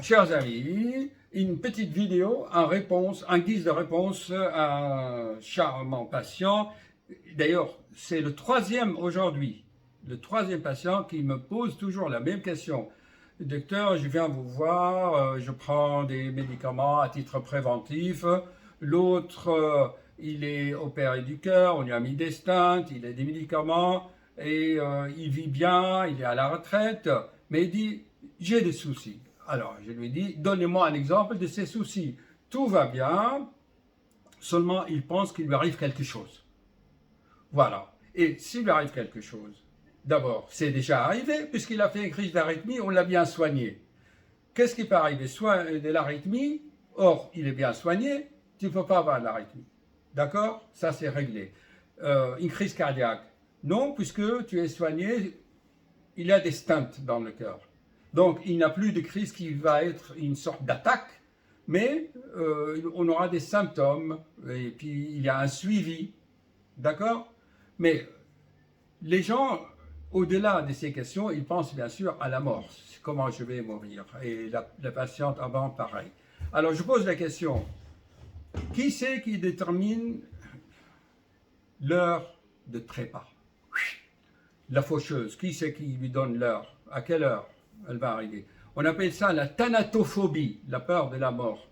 Chers amis, une petite vidéo en guise de réponse à un charmant patient. D'ailleurs, c'est le troisième aujourd'hui, le troisième patient qui me pose toujours la même question. Docteur, je viens vous voir, je prends des médicaments à titre préventif. L'autre, il est opéré du cœur, on lui a mis des stents, il a des médicaments et il vit bien, il est à la retraite, mais il dit, j'ai des soucis. Alors, je lui dis, donnez-moi un exemple de ces soucis. Tout va bien, seulement il pense qu'il lui arrive quelque chose. Voilà. Et s'il lui arrive quelque chose, d'abord, c'est déjà arrivé, puisqu'il a fait une crise d'arythmie, on l'a bien soigné. Qu'est-ce qui peut arriver? Soit de l'arythmie, or, il est bien soigné, tu ne peux pas avoir de l'arythmie. D'accord? Ça, c'est réglé. Une crise cardiaque, non, puisque tu es soigné, il y a des stents dans le cœur. Donc, il n'y a plus de crise qui va être une sorte d'attaque, mais on aura des symptômes, et puis il y a un suivi, d'accord? Mais les gens, au-delà de ces questions, ils pensent bien sûr à la mort, comment je vais mourir, et la patiente avant, pareil. Alors, je pose la question, qui c'est qui détermine l'heure de trépas? La faucheuse, qui c'est qui lui donne l'heure? À quelle heure elle va arriver? On appelle ça la thanatophobie, la peur de la mort,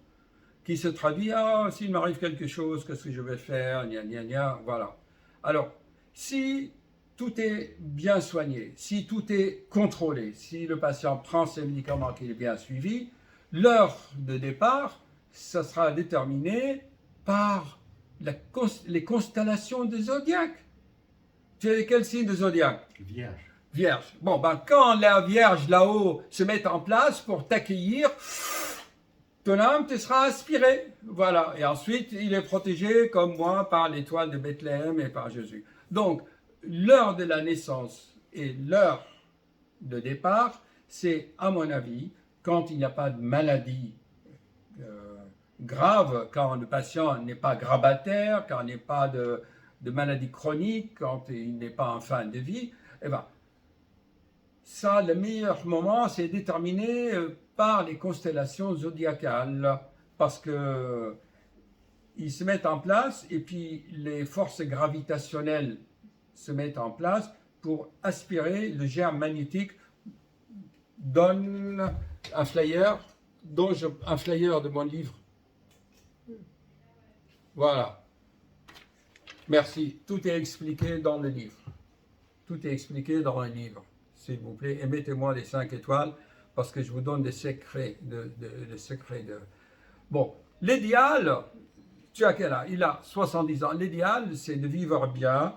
qui se traduit, ah, s'il m'arrive quelque chose, qu'est-ce que je vais faire, gna gna gna, voilà. Alors, si tout est bien soigné, si tout est contrôlé, si le patient prend ses médicaments, qu'il est bien suivi, l'heure de départ, ça sera déterminé par les constellations des zodiaques. Tu es quel signe de zodiaque? Vierge. Vierge. Bon, ben, quand la Vierge là-haut se met en place pour t'accueillir, ton âme te sera aspirée. Voilà. Et ensuite, il est protégé, comme moi, par l'étoile de Bethléem et par Jésus. Donc, l'heure de la naissance et l'heure de départ, c'est, à mon avis, quand il n'y a pas de maladie grave, quand le patient n'est pas grabataire, quand il n'y a pas de maladie chronique, quand il n'est pas en fin de vie, eh ben, ça, le meilleur moment, c'est déterminé par les constellations zodiacales, parce que ils se mettent en place et puis les forces gravitationnelles se mettent en place pour aspirer le germe magnétique. Donne un flyer, un flyer de mon livre. Voilà. Merci. Tout est expliqué dans le livre. Tout est expliqué dans le livre. S'il vous plaît, et mettez-moi les 5 étoiles parce que je vous donne des secrets Bon, l'idéal, tu as quel âge? Il a 70 ans. L'idéal, c'est de vivre bien,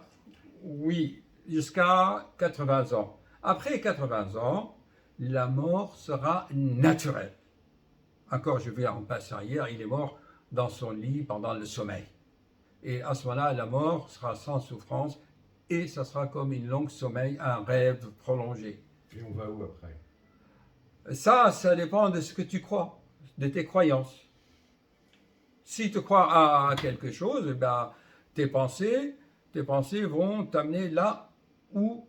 oui, jusqu'à 80 ans. Après 80 ans, la mort sera naturelle. Encore, je vais en passant hier, il est mort dans son lit pendant le sommeil. Et à ce moment-là, la mort sera sans souffrance et ça sera comme une longue sommeil, un rêve prolongé. Et on va où après? Ça dépend de ce que tu crois, de tes croyances. Si tu crois à quelque chose, eh ben, tes pensées vont t'amener là où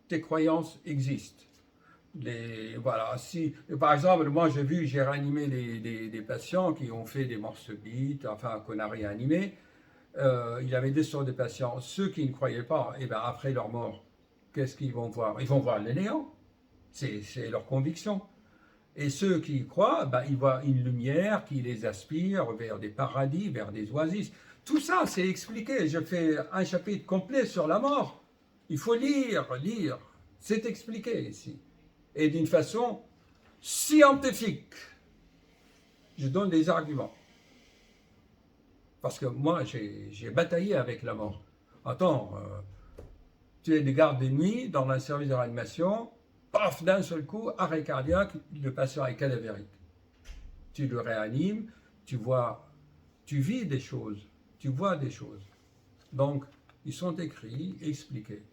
tes croyances existent. Voilà, si, par exemple, moi j'ai réanimé des patients qui ont fait des morts subites, enfin qu'on a réanimé. Il y avait deux sortes de patients. Ceux qui ne croyaient pas, et ben après leur mort, qu'est-ce qu'ils vont voir? Ils vont voir le néant. C'est leur conviction. Et ceux qui y croient, ben, ils voient une lumière qui les aspire vers des paradis, vers des oasis. Tout ça, c'est expliqué. Je fais un chapitre complet sur la mort. Il faut lire. C'est expliqué ici. Et d'une façon scientifique. Je donne des arguments. Parce que moi, j'ai bataillé avec la mort. Attends, tu es de garde de nuit dans un service de réanimation, paf, d'un seul coup, arrêt cardiaque, le patient est cadavérique. Tu le réanimes, tu vis des choses, tu vois des choses. Donc, ils sont écrits, expliqués.